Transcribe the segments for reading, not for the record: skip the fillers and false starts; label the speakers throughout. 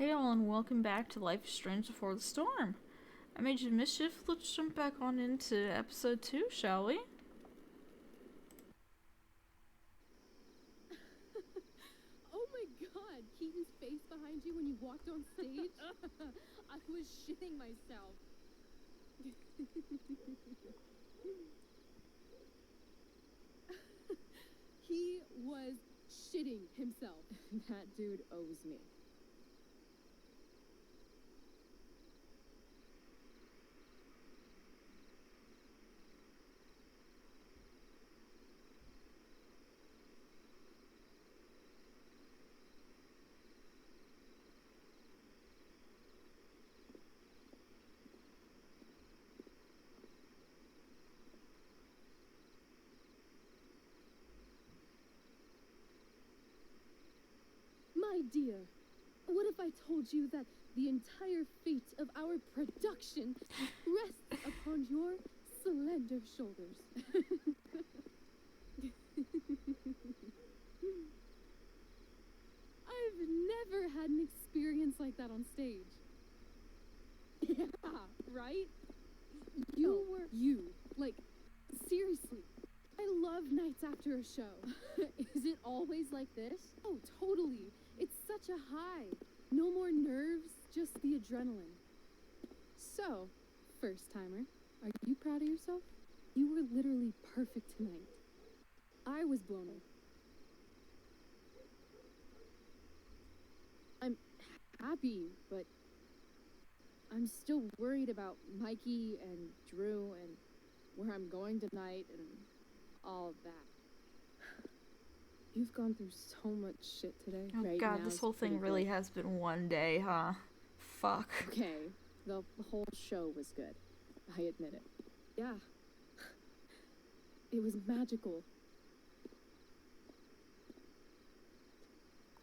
Speaker 1: Hey all, and welcome back to Life is Strange Before the Storm. I made you mischief. Let's jump back on into episode 2, shall we?
Speaker 2: Oh my god, Keaton's face behind you when you walked on stage? I was shitting myself. He was shitting himself. That dude owes me. My dear, what if I told you that the entire fate of our production rests upon your slender shoulders? I've never had an experience like that on stage. Yeah, right? You were you. Like, seriously. I love nights after a show. Is it always like this? Oh, totally. It's such a high. No more nerves, just the adrenaline. So, first timer, are you proud of yourself? You were literally perfect tonight. I was blown away. I'm happy, but I'm still worried about Mikey and Drew and where I'm going tonight and all of that. You've gone through so much shit today.
Speaker 1: Oh
Speaker 2: right
Speaker 1: god,
Speaker 2: now
Speaker 1: this
Speaker 2: is
Speaker 1: whole thing
Speaker 2: pretty
Speaker 1: really
Speaker 2: good.
Speaker 1: has been one day, huh? Fuck.
Speaker 2: Okay, the whole show was good. I admit it. Yeah. It was magical.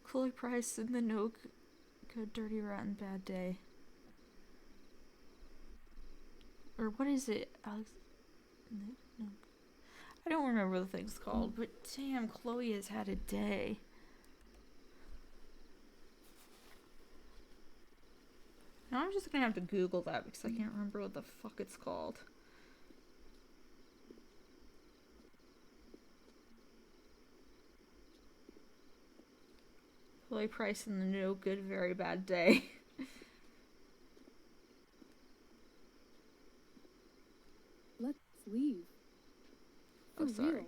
Speaker 1: Chloe Price in the No Good, Dirty, Rotten, Bad Day. Or what is it? No. I don't remember the thing's called, but damn, Chloe has had a day. Now I'm just gonna have to Google that because I can't remember what the fuck it's called. Chloe Price in the No Good, Very Bad Day.
Speaker 2: Let's leave.
Speaker 1: Oh,
Speaker 2: For
Speaker 1: sorry.
Speaker 2: real.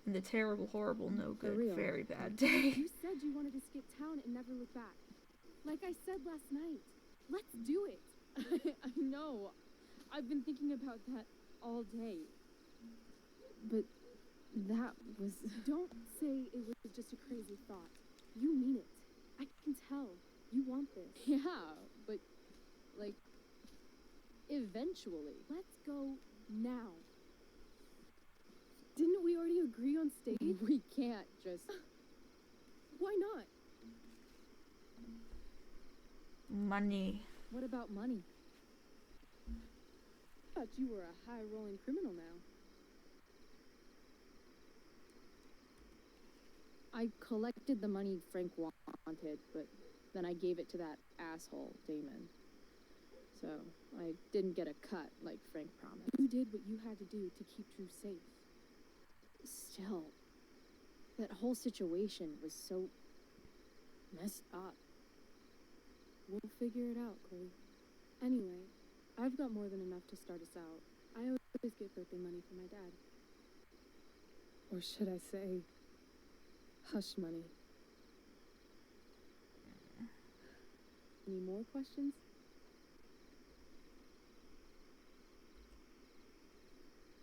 Speaker 1: In the terrible, horrible, no
Speaker 2: For
Speaker 1: good,
Speaker 2: real.
Speaker 1: very bad day.
Speaker 2: You said you wanted to skip town and never look back. Like I said last night. Let's do it. I know. I've been thinking about that all day. But that was... Don't say it was just a crazy thought. You mean it. I can tell. You want this. Yeah, but, like, eventually. Let's go now. Didn't we already agree on stage? We can't just... Why not?
Speaker 1: Money.
Speaker 2: What about money? I thought you were a high-rolling criminal now. I collected the money Frank wanted, but then I gave it to that asshole, Damon. So, I didn't get a cut like Frank promised. You did what you had to do to keep Drew safe. Still, that whole situation was so messed up. We'll figure it out, Chloe. Anyway, I've got more than enough to start us out. I always get birthday money from my dad. Or should I say, hush money. Any more questions?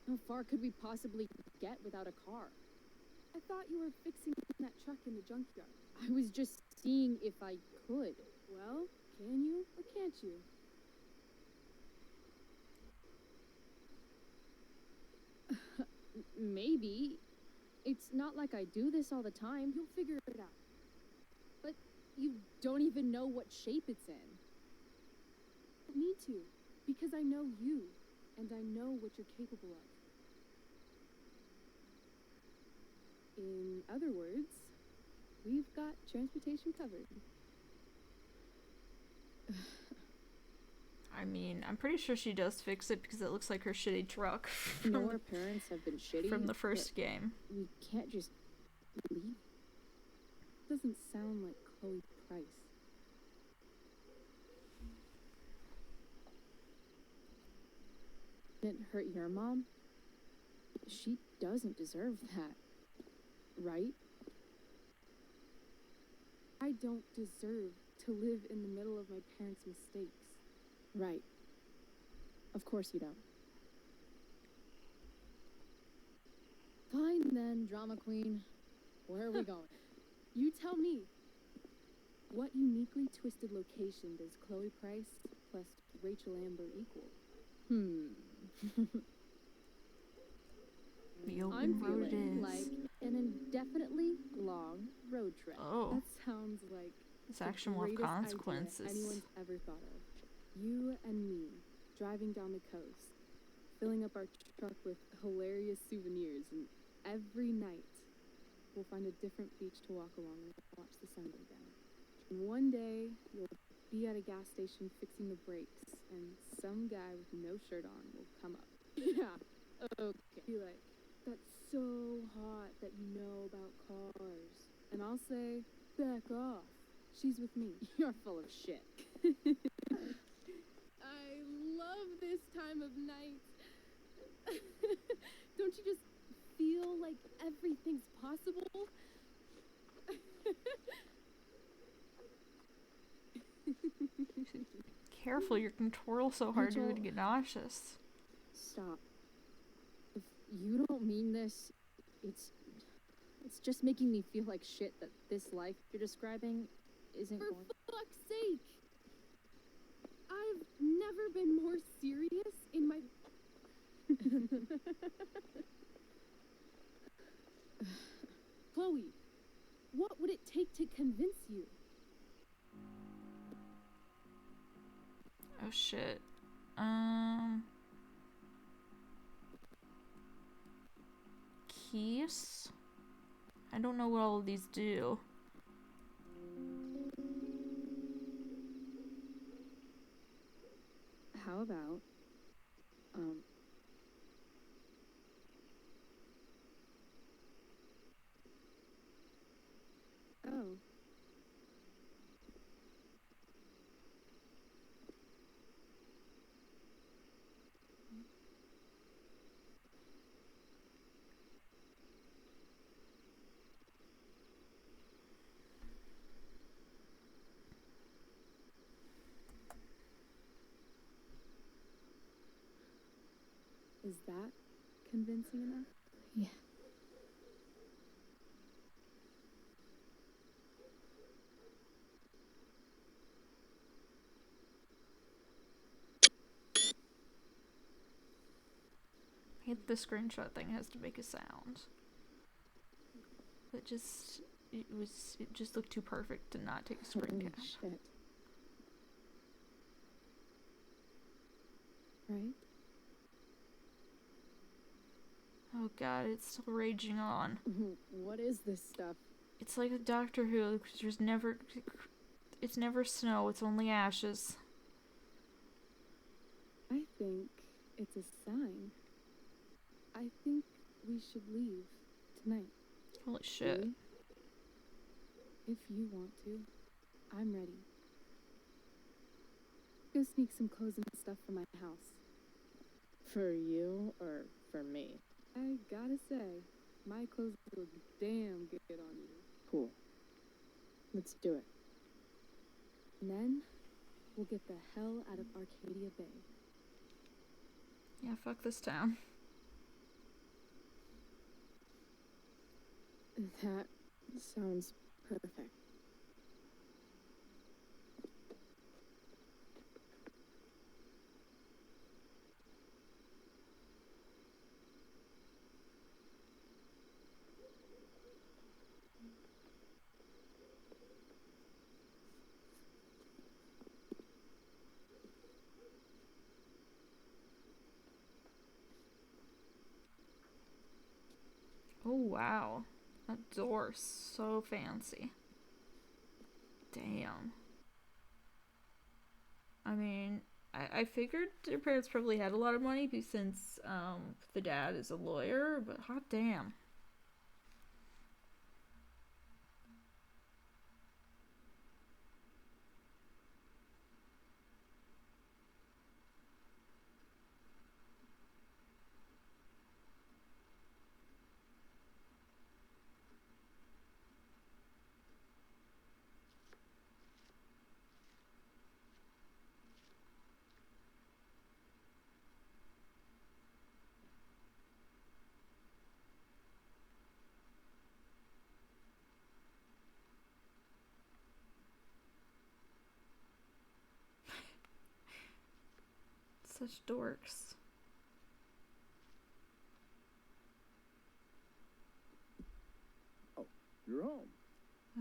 Speaker 2: How far could we possibly get without a car? I thought you were fixing that truck in the junkyard. I was just seeing if I could. Well, can you or can't you? Maybe. It's not like I do this all the time. You'll figure it out. But you don't even know what shape it's in. I don't need to, because I know you, and I know what you're capable of. In other words, we've got transportation covered.
Speaker 1: I mean, I'm pretty sure she does fix it because it looks like her shitty truck
Speaker 2: I know our parents have been shitty
Speaker 1: from the first game.
Speaker 2: We can't just leave. Doesn't sound like Chloe Price. Didn't hurt your mom? She doesn't deserve that, right? I don't deserve to live in the middle of my parents' mistakes. Right. Of course you don't. Fine then, drama queen. Where are we going? You tell me. What uniquely twisted location does Chloe Price plus Rachel Amber equal?
Speaker 1: The open
Speaker 2: I'm
Speaker 1: road it
Speaker 2: feeling
Speaker 1: is.
Speaker 2: like an indefinitely long road trip.
Speaker 1: Oh.
Speaker 2: That sounds like
Speaker 1: This
Speaker 2: the
Speaker 1: action will have
Speaker 2: greatest idea
Speaker 1: consequences.
Speaker 2: anyone's ever thought of. You and me driving down the coast, filling up our truck with hilarious souvenirs, and every night we'll find a different beach to walk along and watch the sun go down. And one day you'll be at a gas station fixing the brakes, and some guy with no shirt on will come up. Yeah, okay. Be like, that's so hot that you know about cars. And I'll say, back off. She's with me. You're full of shit. I love this time of night. Don't you just feel like everything's possible?
Speaker 1: Careful, you can twirl so hard you're
Speaker 2: Rachel.
Speaker 1: gonna get nauseous.
Speaker 2: Stop. If you don't mean this, it's just making me feel like shit that this life you're describing isn't going. For fuck's sake! I've never been more serious in my. Chloe, what would it take to convince you?
Speaker 1: Oh shit. Keys? I don't know what all of these do.
Speaker 2: How about, oh. Is that convincing enough? Yeah.
Speaker 1: I hate the screenshot thing has to make a sound. It just looked too perfect to not take a screen cap.
Speaker 2: Shit. Right?
Speaker 1: Oh god, it's still raging on.
Speaker 2: What is this stuff?
Speaker 1: It's like a Doctor Who, it's never snow, it's only ashes.
Speaker 2: I think it's a sign. I think we should leave tonight.
Speaker 1: Holy shit.
Speaker 2: Really? If you want to, I'm ready. Go sneak some clothes and stuff from my house. For you or for me? I gotta say, my clothes look damn good on you. Cool. Let's do it. And then, we'll get the hell out of Arcadia Bay.
Speaker 1: Yeah, fuck this town.
Speaker 2: That sounds perfect.
Speaker 1: Oh wow. That door's so fancy. Damn. I mean, I figured their parents probably had a lot of money since the dad is a lawyer, but hot damn. Such dorks.
Speaker 3: Oh, you're home.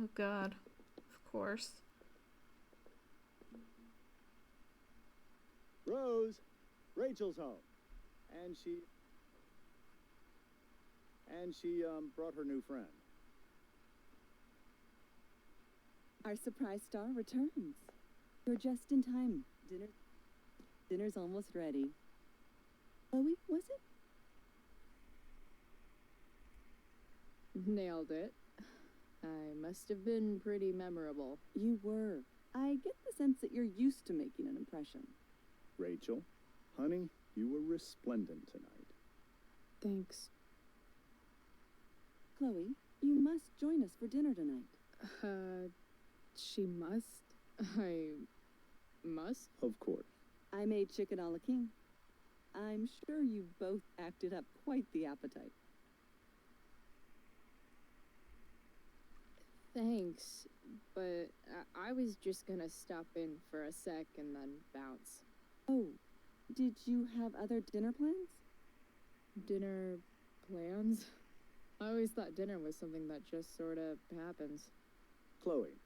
Speaker 1: Oh god. Of course.
Speaker 3: Rose, Rachel's home. And she brought her new friend.
Speaker 4: Our surprise star returns. You're just in time. Dinner's almost ready. Chloe, was it?
Speaker 2: Nailed it. I must have been pretty memorable.
Speaker 4: You were. I get the sense that you're used to making an impression.
Speaker 3: Rachel, honey, you were resplendent tonight.
Speaker 2: Thanks.
Speaker 4: Chloe, you must join us for dinner tonight.
Speaker 2: She must? I must?
Speaker 3: Of course.
Speaker 4: I made chicken a la king. I'm sure you both acted up quite the appetite.
Speaker 2: Thanks, but I was just gonna stop in for a sec and then bounce.
Speaker 4: Oh, did you have other dinner plans?
Speaker 2: Dinner plans? I always thought dinner was something that just sorta happens.
Speaker 3: Chloe,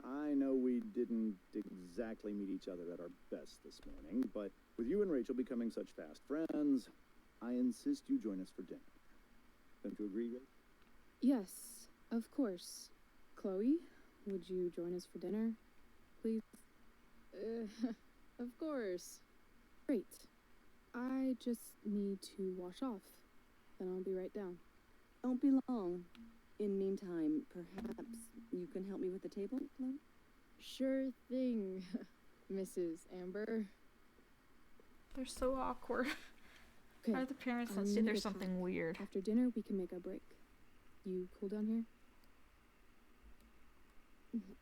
Speaker 3: I know we didn't exactly meet each other at our best this morning, but with you and Rachel becoming such fast friends, I insist you join us for dinner. Don't you agree, Rachel?
Speaker 2: Yes, of course. Chloe, would you join us for dinner, please? Of course. Great. I just need to wash off. Then I'll be right down.
Speaker 4: Don't be long. In meantime, perhaps you can help me with the table, Chloe?
Speaker 2: Sure thing, Mrs. Amber.
Speaker 1: They're so awkward.
Speaker 2: Okay.
Speaker 1: How do the parents
Speaker 2: I'll
Speaker 1: not see
Speaker 2: need
Speaker 1: there's
Speaker 2: a
Speaker 1: something
Speaker 2: pack.
Speaker 1: weird?
Speaker 2: After dinner, we can make a break. You cool down here?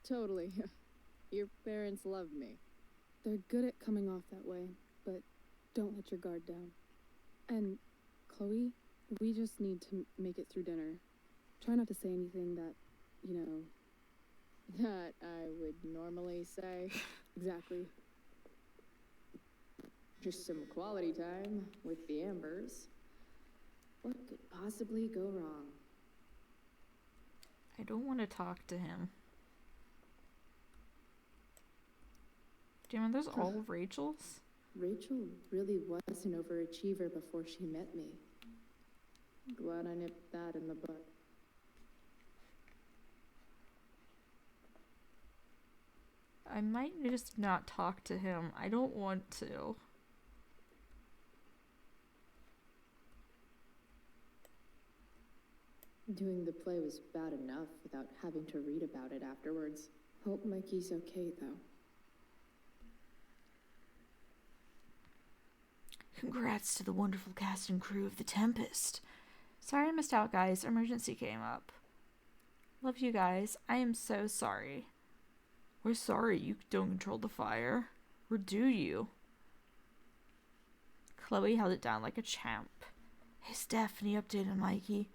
Speaker 2: Totally. Your parents love me. They're good at coming off that way, but don't let your guard down. And, Chloe, we just need to make it through dinner. Try not to say anything that, that I would normally say. Exactly. Just some quality time with the Ambers. What could possibly go wrong?
Speaker 1: I don't want to talk to him. Do you remember those all Rachels?
Speaker 2: Rachel really was an overachiever before she met me. Glad I nipped that in the bud.
Speaker 1: I might just not talk to him. I don't want to.
Speaker 2: Doing the play was bad enough without having to read about it afterwards. Hope Mikey's okay, though.
Speaker 1: Congrats to the wonderful cast and crew of The Tempest. Sorry I missed out, guys. Emergency came up. Love you guys. I am so sorry. We're sorry you don't control the fire. We're due you. Chloe held it down like a champ. Hey, Stephanie, update on Mikey.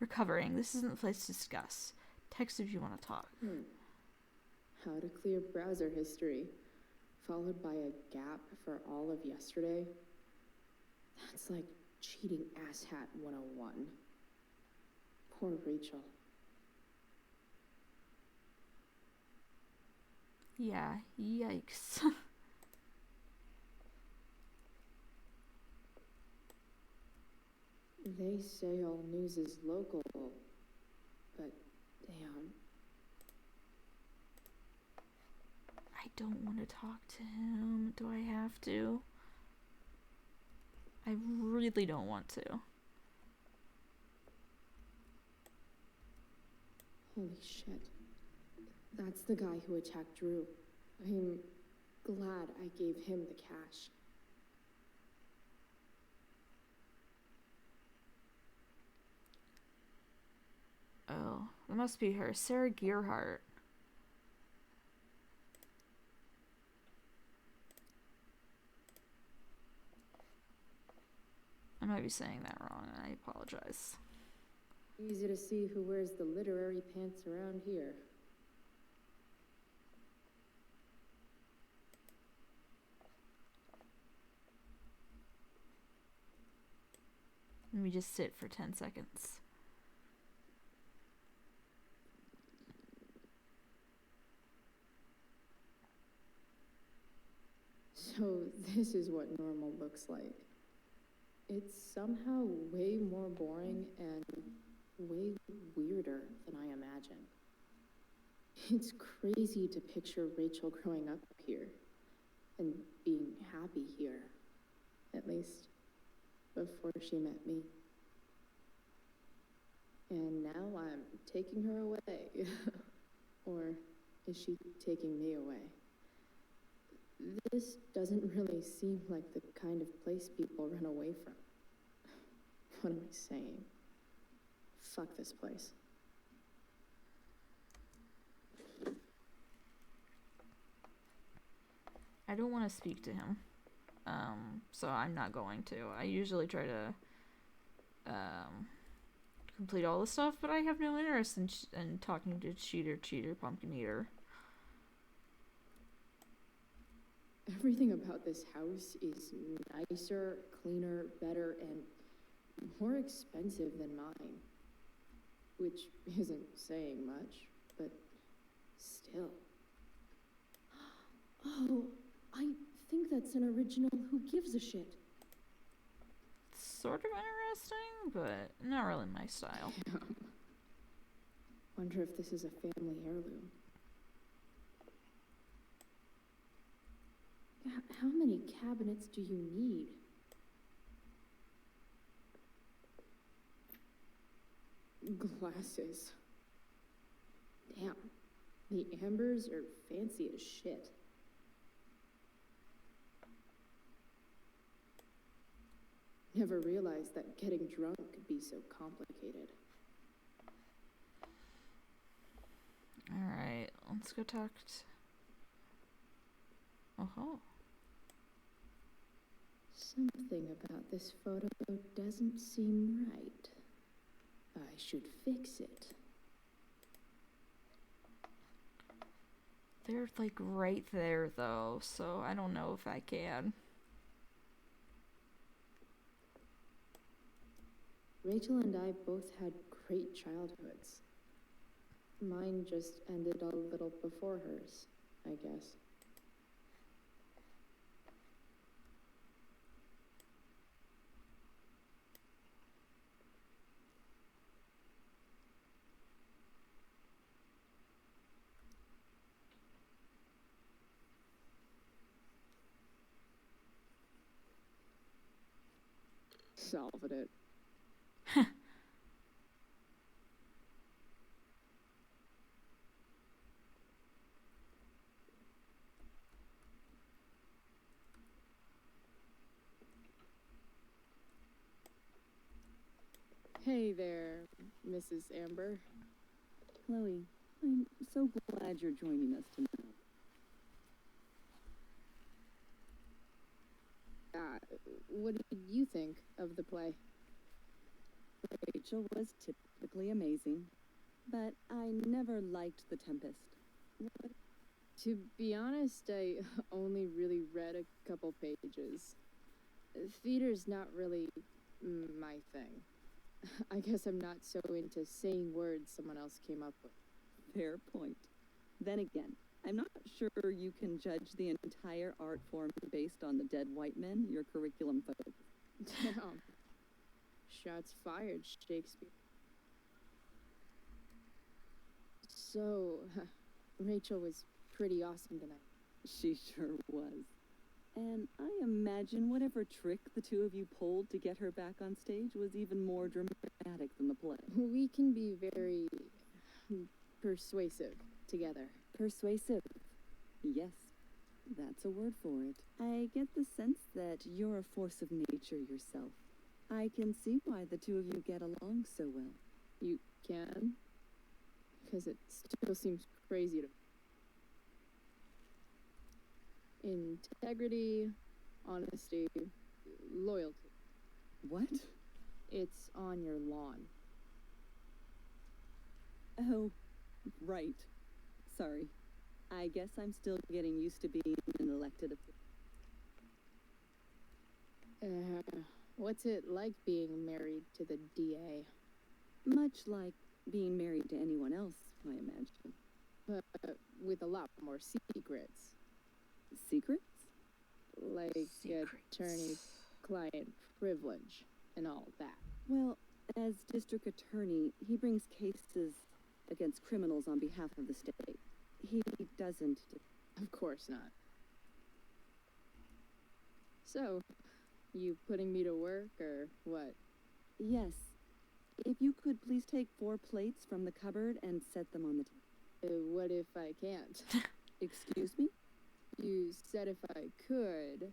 Speaker 1: Recovering. This isn't the place to discuss. Text if you want to talk.
Speaker 2: How to clear browser history, followed by a gap for all of yesterday. That's like cheating asshat 101. Poor Rachel.
Speaker 1: Yeah, yikes.
Speaker 2: They say all news is local, but damn.
Speaker 1: I don't want to talk to him. Do I have to? I really don't want to.
Speaker 2: Holy shit. That's the guy who attacked Drew. I'm glad I gave him the cash.
Speaker 1: Oh, that must be her. Sarah Gearhart. I might be saying that wrong, and I apologize.
Speaker 2: Easy to see who wears the literary pants around here.
Speaker 1: Let me just sit for 10 seconds.
Speaker 2: So this is what normal looks like. It's somehow way more boring and way weirder than I imagined. It's crazy to picture Rachel growing up here and being happy here, at least before she met me. And now I'm taking her away. Or is she taking me away? This doesn't really seem like the kind of place people run away from. What am I saying? Fuck this place.
Speaker 1: I don't want to speak to him. So I'm not going to. I usually try to complete all the stuff, but I have no interest in talking to Cheater, Pumpkin Eater.
Speaker 2: Everything about this house is nicer, cleaner, better, and more expensive than mine. Which isn't saying much, but still. Oh, I think that's an original Who Gives a Shit.
Speaker 1: Sort of interesting, but not really my style.
Speaker 2: Yeah. Wonder if this is a family heirloom. How many cabinets do you need? Glasses. Damn, the ambers are fancy as shit. Never realized that getting drunk could be so complicated.
Speaker 1: Alright, let's go talk Oh.
Speaker 2: Something about this photo doesn't seem right. I should fix it.
Speaker 1: They're like right there though, so I don't know if I can.
Speaker 2: Rachel and I both had great childhoods. Mine just ended a little before hers, I guess. Solved it. Hey there, Mrs. Amber.
Speaker 4: Chloe, I'm so glad you're joining us tonight.
Speaker 2: What did you think of the play?
Speaker 4: Rachel was typically amazing, but I never liked The Tempest.
Speaker 2: To be honest, I only really read a couple pages. Theater's not really my thing. I guess I'm not so into saying words someone else came up with.
Speaker 4: Fair point. Then again, I'm not sure you can judge the entire art form based on the dead white men your curriculum focused.
Speaker 2: Damn. Shots fired, Shakespeare. So, Rachel was pretty awesome tonight.
Speaker 4: She sure was. And I imagine whatever trick the two of you pulled to get her back on stage was even more dramatic than the play.
Speaker 2: We can be very persuasive together.
Speaker 4: Persuasive. Yes, that's a word for it. I get the sense that you're a force of nature yourself. I can see why the two of you get along so well.
Speaker 2: You can? Because it still seems crazy to. Integrity, honesty, loyalty.
Speaker 4: What?
Speaker 2: It's on your lawn.
Speaker 4: Oh, right. Sorry. I guess I'm still getting used to being an elected official.
Speaker 2: What's it like being married to the DA?
Speaker 4: Much like being married to anyone else, I imagine.
Speaker 2: But with a lot more secrets.
Speaker 4: Secrets?
Speaker 2: Like attorney-client privilege and all that.
Speaker 4: Well, as district attorney, he brings cases against criminals on behalf of the state. He doesn't.
Speaker 2: Of course not. So, you putting me to work or what?
Speaker 4: Yes. If you could please take 4 plates from the cupboard and set them on the table.
Speaker 2: What if I can't?
Speaker 4: Excuse me?
Speaker 2: You said if I could.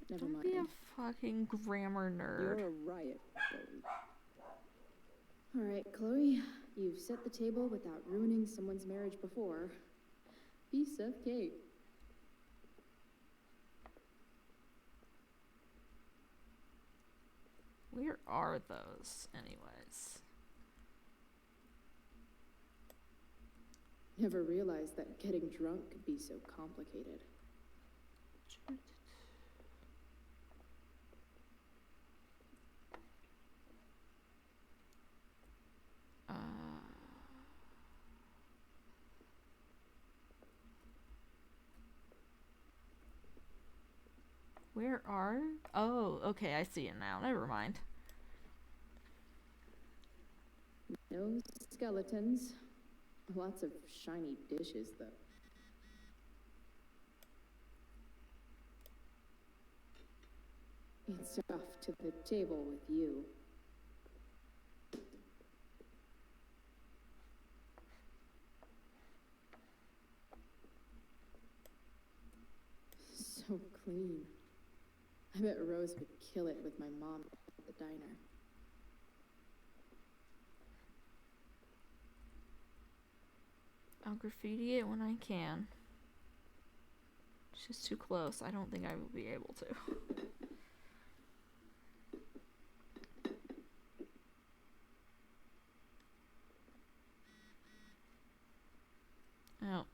Speaker 2: Never
Speaker 1: Don't
Speaker 2: mind.
Speaker 1: be a fucking grammar nerd.
Speaker 4: You're a riot, Chloe.
Speaker 2: All right, Chloe. You've set the table without ruining someone's marriage before. Piece of cake.
Speaker 1: Where are those, anyways?
Speaker 2: Never realized that getting drunk could be so complicated.
Speaker 1: Where are? Oh, okay, I see it now. Never mind.
Speaker 2: No skeletons. Lots of shiny dishes, though. It's off to the table with you. So clean. I bet Rose would kill it with my mom at the diner.
Speaker 1: I'll graffiti it when I can. It's just too close. I don't think I will be able to. Oh.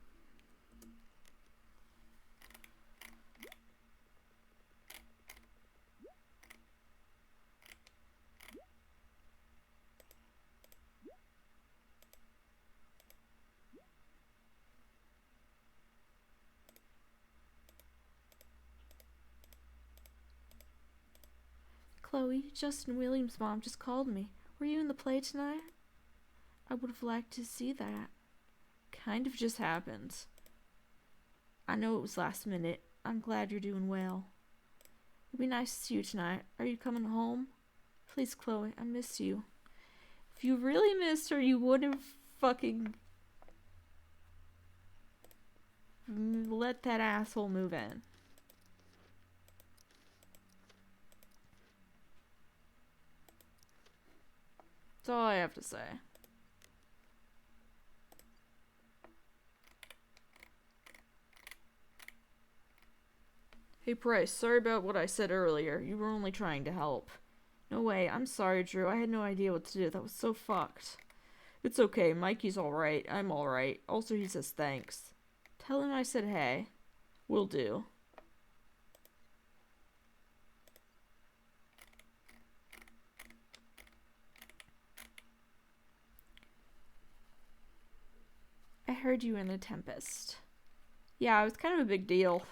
Speaker 1: Chloe, Justin Williams' mom just called me. Were you in the play tonight? I would have liked to see that. Kind of just happened. I know it was last minute. I'm glad you're doing well. It'd be nice to see you tonight. Are you coming home? Please, Chloe, I miss you. If you really missed her, you would have fucking let that asshole move in. That's all I have to say. Hey Price, sorry about what I said earlier. You were only trying to help. No way, I'm sorry, Drew. I had no idea what to do. That was so fucked. It's okay, Mikey's alright. I'm alright. Also, he says thanks. Tell him I said hey. Will do. I heard you were in a Tempest. Yeah, it was kind of a big deal.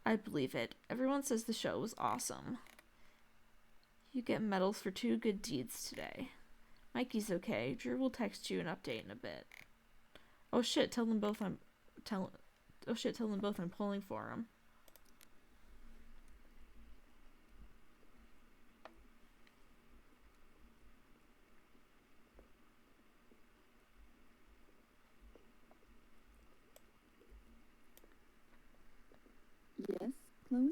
Speaker 1: I believe it. Everyone says the show was awesome. You get medals for 2 good deeds today. Mikey's okay. Drew will text you an update in a bit. Oh shit, tell them both I'm Oh shit, tell them both I'm pulling for him.
Speaker 4: Yes, Chloe?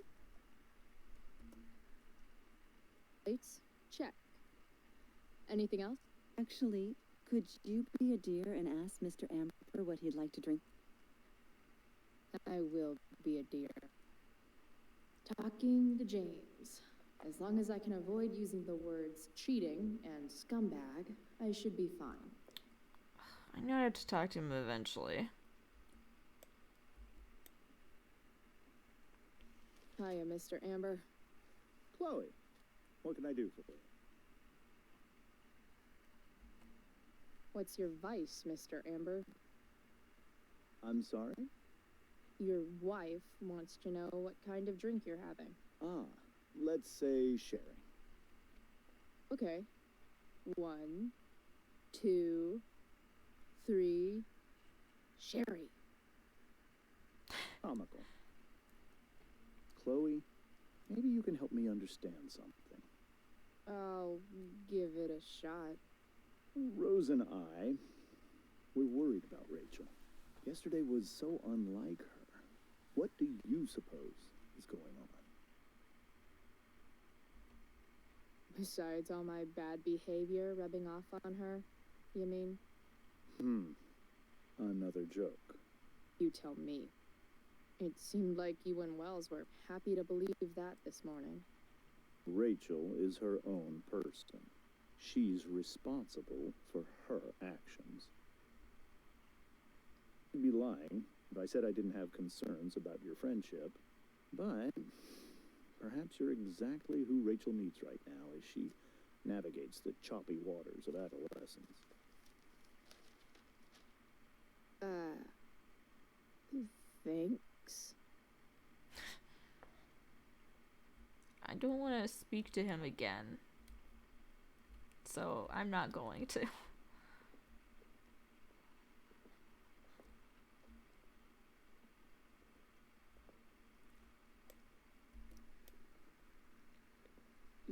Speaker 2: Lights? Check. Anything else?
Speaker 4: Actually, could you be a dear and ask Mr. Amber what he'd like to drink?
Speaker 2: I will be a dear. Talking to James. As long as I can avoid using the words cheating and scumbag, I should be fine.
Speaker 1: I knew I had to talk to him eventually.
Speaker 2: Hiya, Mr. Amber.
Speaker 3: Chloe, what can I do for you?
Speaker 2: What's your vice, Mr. Amber?
Speaker 3: I'm sorry?
Speaker 2: Your wife wants to know what kind of drink you're having.
Speaker 3: Ah, let's say sherry.
Speaker 2: Okay. 1, 2, 3. Sherry.
Speaker 3: Comical. Chloe, maybe you can help me understand something.
Speaker 2: I'll give it a shot.
Speaker 3: Rose and I, we're worried about Rachel. Yesterday was so unlike her. What do you suppose is going on?
Speaker 2: Besides all my bad behavior rubbing off on her, you mean?
Speaker 3: Another joke.
Speaker 2: You tell me. It seemed like you and Wells were happy to believe that this morning.
Speaker 3: Rachel is her own person. She's responsible for her actions. I'd be lying if I said I didn't have concerns about your friendship, but perhaps you're exactly who Rachel needs right now as she navigates the choppy waters of adolescence.
Speaker 2: Thanks.
Speaker 1: I don't want to speak to him again. So I'm not going to.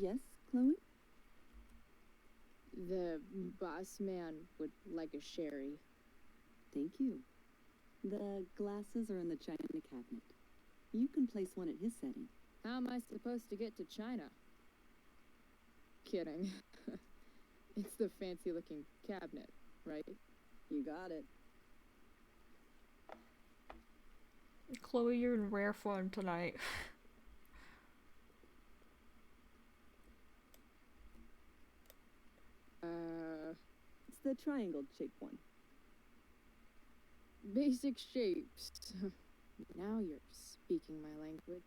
Speaker 4: Yes, Chloe?
Speaker 2: The boss man would like a sherry.
Speaker 4: Thank you. The glasses are in the china cabinet. You can place one at his setting.
Speaker 2: How am I supposed to get to China? Kidding. It's the fancy-looking cabinet, right?
Speaker 4: You got it.
Speaker 1: Chloe, you're in rare form tonight.
Speaker 4: It's the triangle-shaped one.
Speaker 2: Basic shapes. Now you're speaking my language.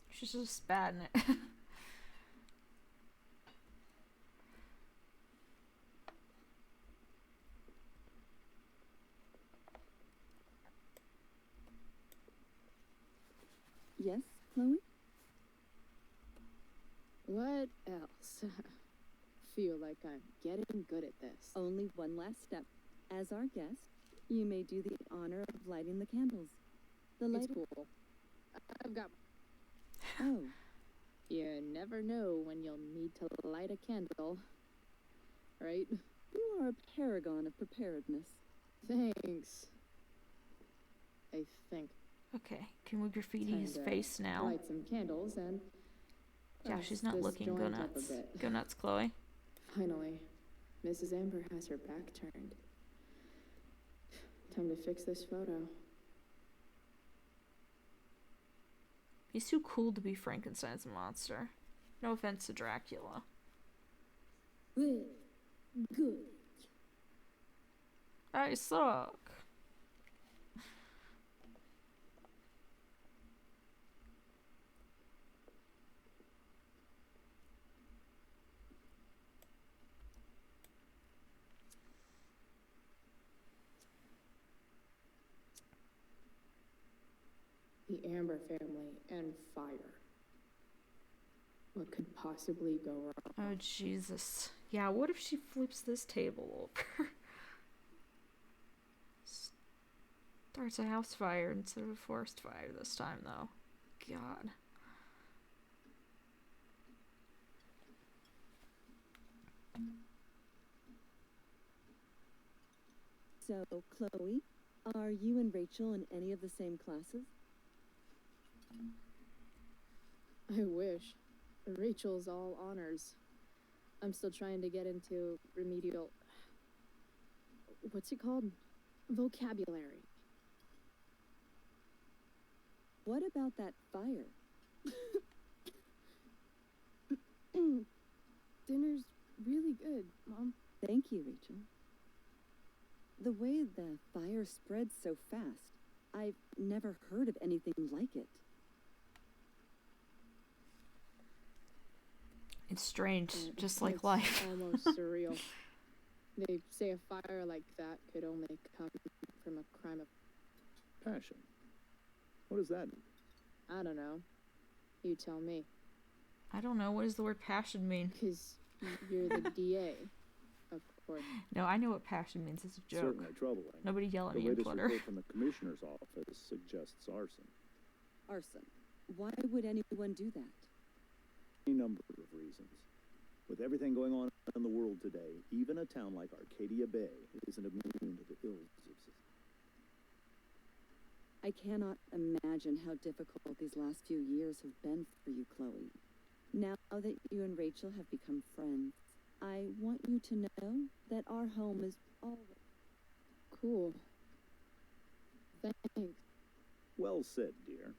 Speaker 1: She's just spat in it.
Speaker 4: Yes, Chloe?
Speaker 2: What else? Feel like I'm getting good at this.
Speaker 4: Only one last step. As our guest, you may do the honor of lighting the candles. The
Speaker 2: It's
Speaker 4: lighter...
Speaker 2: cool. I've got...
Speaker 4: Oh,
Speaker 2: You never know when you'll need to light a candle. Right?
Speaker 4: you are a paragon of preparedness.
Speaker 2: Thanks. I think.
Speaker 1: Okay, can we graffiti his
Speaker 2: Time to
Speaker 1: face now?
Speaker 2: Light some candles and...
Speaker 1: Yeah,
Speaker 2: bust
Speaker 1: she's not
Speaker 2: this
Speaker 1: looking. Go
Speaker 2: joint up a
Speaker 1: nuts.
Speaker 2: bit.
Speaker 1: Go nuts, Chloe.
Speaker 2: Finally, Mrs. Amber has her back turned. Time to fix this photo.
Speaker 1: He's too cool to be Frankenstein's monster. No offense to Dracula.
Speaker 2: Good. Good.
Speaker 1: I suck.
Speaker 2: the Amber family and fire. What could possibly go wrong?
Speaker 1: Oh, Jesus. Yeah, what if she flips this table over? Starts a house fire instead of a forest fire this time, though. God.
Speaker 4: So, Chloe, are you and Rachel in any of the same classes?
Speaker 2: I wish. Rachel's all honors. I'm still trying to get into remedial... What's it called? Vocabulary.
Speaker 4: What about that fire?
Speaker 2: Dinner's really good, Mom.
Speaker 4: Thank you, Rachel. The way the fire spreads so fast, I've never heard of anything like it.
Speaker 1: It's strange, just like
Speaker 2: It's
Speaker 1: life.
Speaker 2: almost surreal. They say a fire like that could only come from a crime of...
Speaker 3: Passion. What does that mean?
Speaker 2: I don't know. You tell me.
Speaker 1: I don't know, what does the word passion mean?
Speaker 2: Because you're the DA, of course.
Speaker 1: No, I know what passion means. It's a joke.
Speaker 3: Certainly troubling.
Speaker 1: Nobody yell at
Speaker 3: The
Speaker 1: me on
Speaker 3: latest
Speaker 1: Twitter.
Speaker 3: report from the commissioner's office suggests arson.
Speaker 4: Arson. Why would anyone do that?
Speaker 3: A number of reasons. With everything going on in the world today, even a town like Arcadia Bay isn't immune to the ills of society.
Speaker 4: I cannot imagine how difficult these last few years have been for you, Chloe. Now that you and Rachel have become friends, I want you to know that our home is always...
Speaker 2: Cool. Thanks.
Speaker 3: Well said, dear.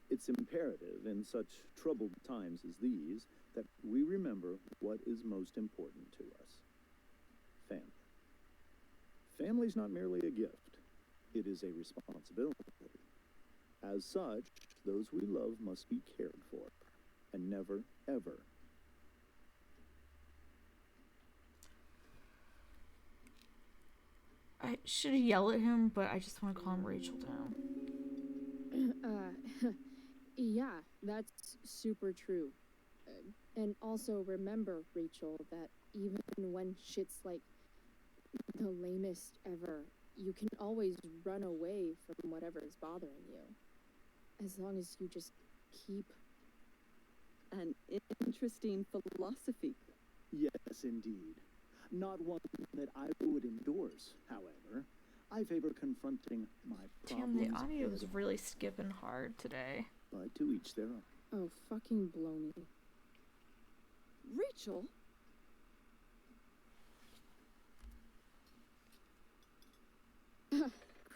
Speaker 3: It's imperative in such troubled times as these that we remember what is most important to us. Family. Family's not merely a gift. It is a responsibility. As such, those we love must be cared for, and never, ever.
Speaker 1: I should yell at him, but I just want to calm Rachel down.
Speaker 2: Yeah, that's super true. And also remember, Rachel, that even when shit's like the lamest ever, you can always run away from whatever's bothering you. As long as you just keep...
Speaker 4: An interesting philosophy.
Speaker 3: Yes, indeed. Not one that I would endorse, however. I favor confronting my
Speaker 1: Damn,
Speaker 3: problems.
Speaker 1: the audio is
Speaker 3: head on.
Speaker 1: really skipping hard today.
Speaker 3: But to each their own.
Speaker 2: Oh, fucking blow me.
Speaker 4: Rachel?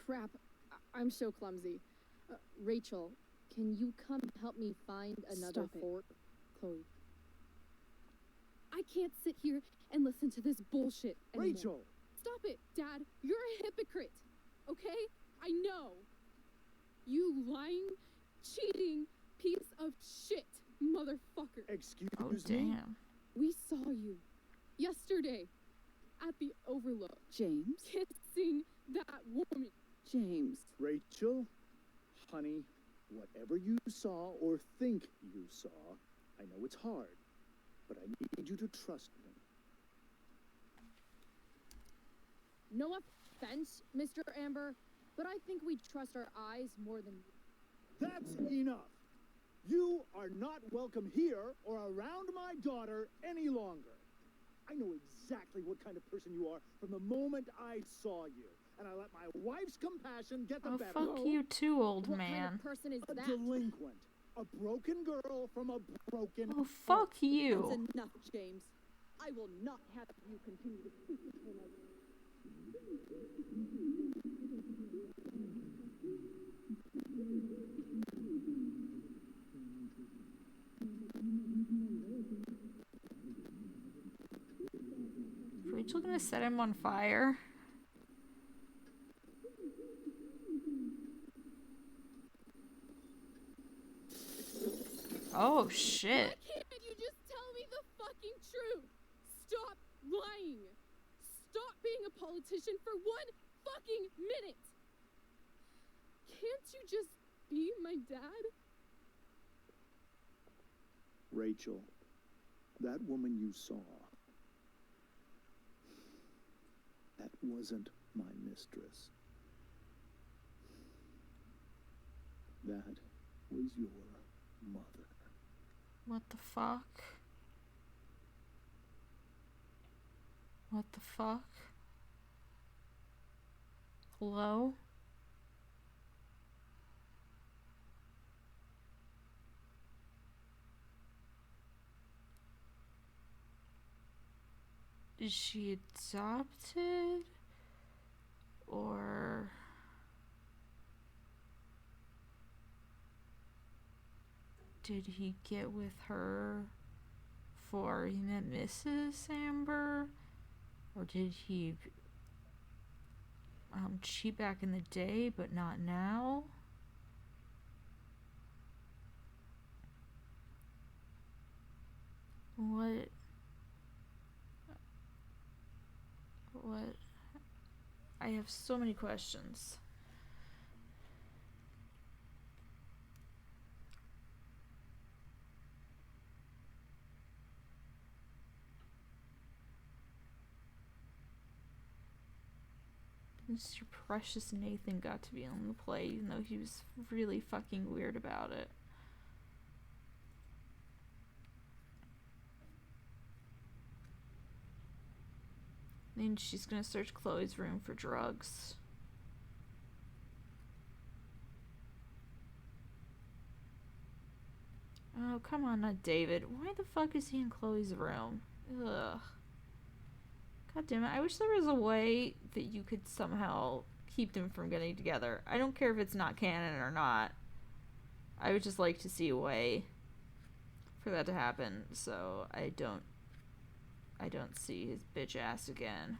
Speaker 2: Crap. I'm so clumsy. Rachel, can you come help me find another
Speaker 5: Stop it.
Speaker 2: fort? Chloe.
Speaker 5: I can't sit here and listen to this bullshit anymore.
Speaker 3: Rachel!
Speaker 5: Stop it, Dad. You're a hypocrite. Okay? I know. You lying, cheating piece of shit, motherfucker.
Speaker 3: Excuse
Speaker 1: Oh,
Speaker 3: me?
Speaker 1: damn.
Speaker 5: We saw you yesterday at the Overlook
Speaker 4: James?
Speaker 5: kissing that woman.
Speaker 4: James.
Speaker 3: Rachel? Honey, whatever you saw or think you saw, I know it's hard, but I need you to trust me.
Speaker 2: No offense, Mr. Amber, but I think we trust our eyes more than you.
Speaker 3: That's enough! You are not welcome here or around my daughter any longer. I know exactly what kind of person you are from the moment I saw you, and I let my wife's compassion get the
Speaker 1: Oh,
Speaker 3: better.
Speaker 1: fuck you too, old
Speaker 2: What
Speaker 1: man.
Speaker 2: kind of person is
Speaker 3: A
Speaker 2: that?
Speaker 3: delinquent. A broken girl from a broken
Speaker 1: Oh, fuck you.
Speaker 4: That's enough, James. I will not have you continue to speak to her like...
Speaker 1: Is Rachel gonna set him on fire? Oh, shit.
Speaker 5: Why can't you just tell me the fucking truth? Stop lying. Stop being a politician for one fucking minute. Can't you just be my dad?
Speaker 3: Rachel, that woman you saw, that wasn't my mistress. That was your mother.
Speaker 1: What the fuck? What the fuck? Hello? Is she adopted? Or... did he get with her before he met Mrs. Amber? Or did he cheat back in the day but not now? What? I have so many questions. Mr. Precious Nathan got to be on the play, even though he was really fucking weird about it. Then she's gonna search Chloe's room for drugs. Oh, come on, not David. Why the fuck is he in Chloe's room? Ugh. God damn it. I wish there was a way that you could somehow keep them from getting together. I don't care if it's not canon or not. I would just like to see a way for that to happen, so I don't see his bitch ass again.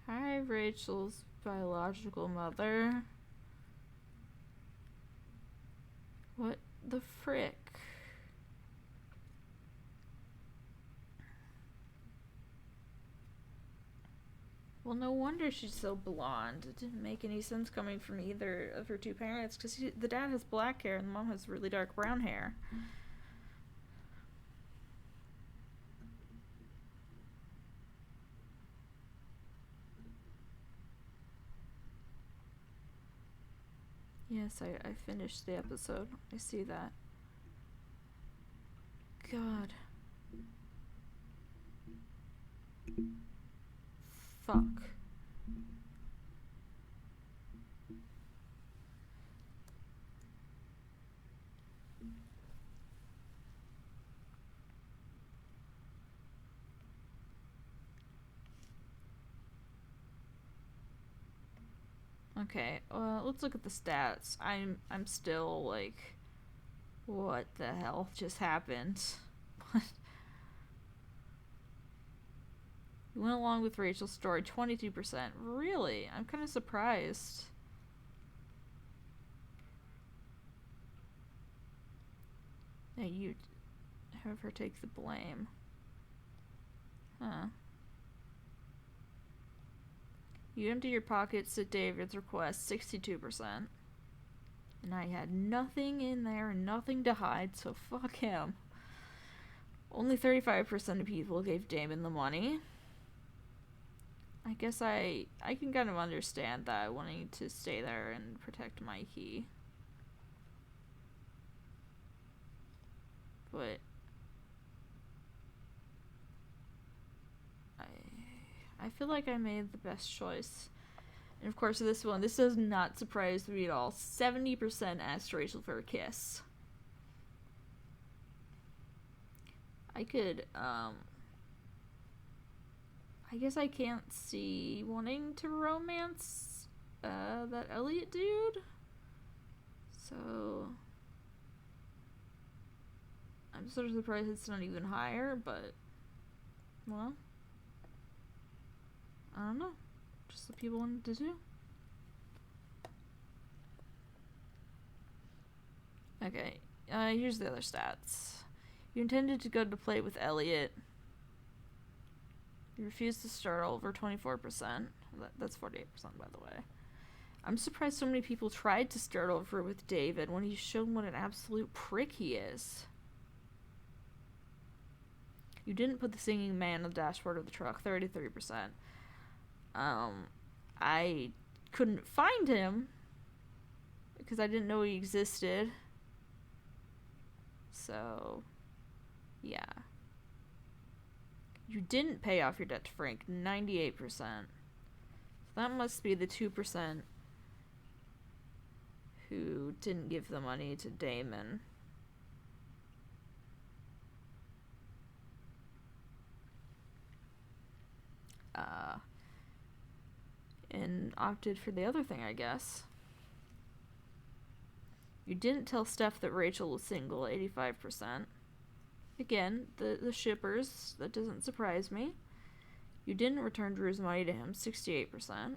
Speaker 1: Hi, Rachel's biological mother. What the frick? Well, no wonder she's so blonde. It didn't make any sense coming from either of her two parents, because the dad has black hair and the mom has really dark brown hair. Yes, I finished the episode. I see that. God. Fuck. Okay, let's look at the stats. I'm still like, what the hell just happened? You went along with Rachel's story, 22%. Really? I'm kind of surprised. Yeah, you have her take the blame. Huh. You empty your pockets at David's request, 62%. And I had nothing in there and nothing to hide, so fuck him. Only 35% of people gave Damon the money. I guess I can kind of understand that, wanting to stay there and protect Mikey. But I feel like I made the best choice. And of course this does not surprise me at all. 70% asked Rachel for a kiss. I could, I guess I can't see wanting to romance, that Elliot dude. So, I'm sort of surprised it's not even higher, but Well, I don't know. Just what people wanted to do. Okay, here's the other stats. You intended to go to play with Elliot. You refused to start over 24%. That's 48%, by the way. I'm surprised so many people tried to start over with David when he's shown what an absolute prick he is. You didn't put the singing man on the dashboard of the truck, 33%. I couldn't find him because I didn't know he existed. So, yeah. You didn't pay off your debt to Frank, 98%. So that must be the 2% who didn't give the money to Damon. And opted for the other thing, I guess. You didn't tell Steph that Rachel was single, 85%. Again, the shippers, that doesn't surprise me. You didn't return Drew's money to him, 68%.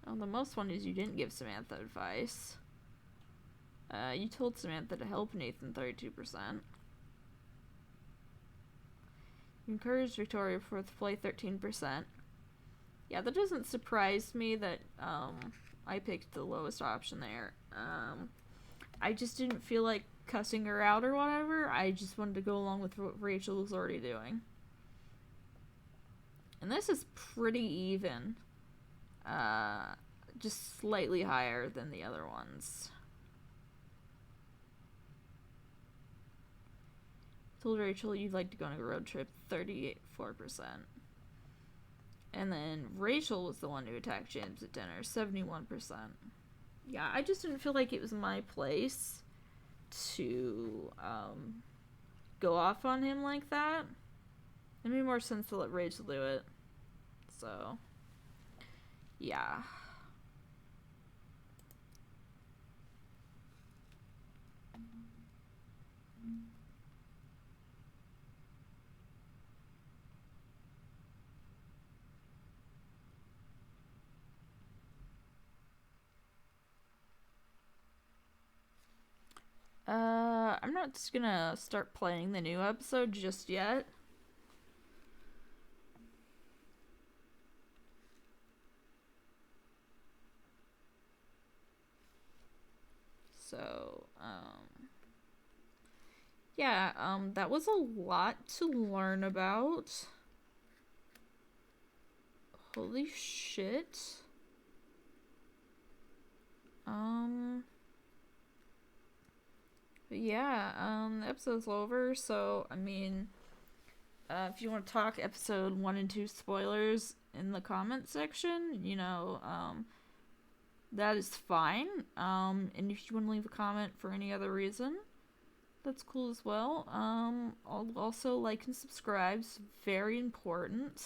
Speaker 1: Oh, the most one is you didn't give Samantha advice. You told Samantha to help Nathan, 32%. You encouraged Victoria for the play, 13%. Yeah, that doesn't surprise me that I picked the lowest option there. I just didn't feel like cussing her out or whatever. I just wanted to go along with what Rachel was already doing. And this is pretty even. Just slightly higher than the other ones. Told Rachel you'd like to go on a road trip, 34%. And then Rachel was the one who attacked James at dinner, 71%. Yeah, I just didn't feel like it was my place to go off on him like that. It made more sense to let Rachel do it. So, yeah. I'm not just gonna start playing the new episode just yet. So, yeah, that was a lot to learn about. Holy shit. But yeah, the episode's over, so, I mean, if you want to talk episode 1 and 2 spoilers in the comment section, you know, that is fine. And if you want to leave a comment for any other reason, that's cool as well. Also, like and subscribe. It's very important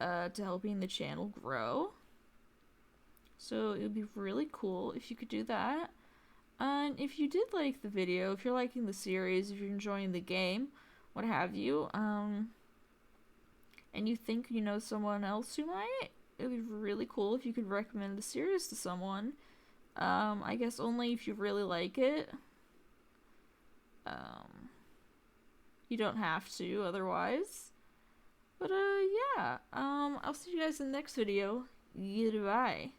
Speaker 1: to helping the channel grow. So it would be really cool if you could do that. And if you did like the video, if you're liking the series, if you're enjoying the game, what have you, and you think you know someone else who might, it would be really cool if you could recommend the series to someone. I guess only if you really like it. You don't have to otherwise. But, yeah. I'll see you guys in the next video. Goodbye.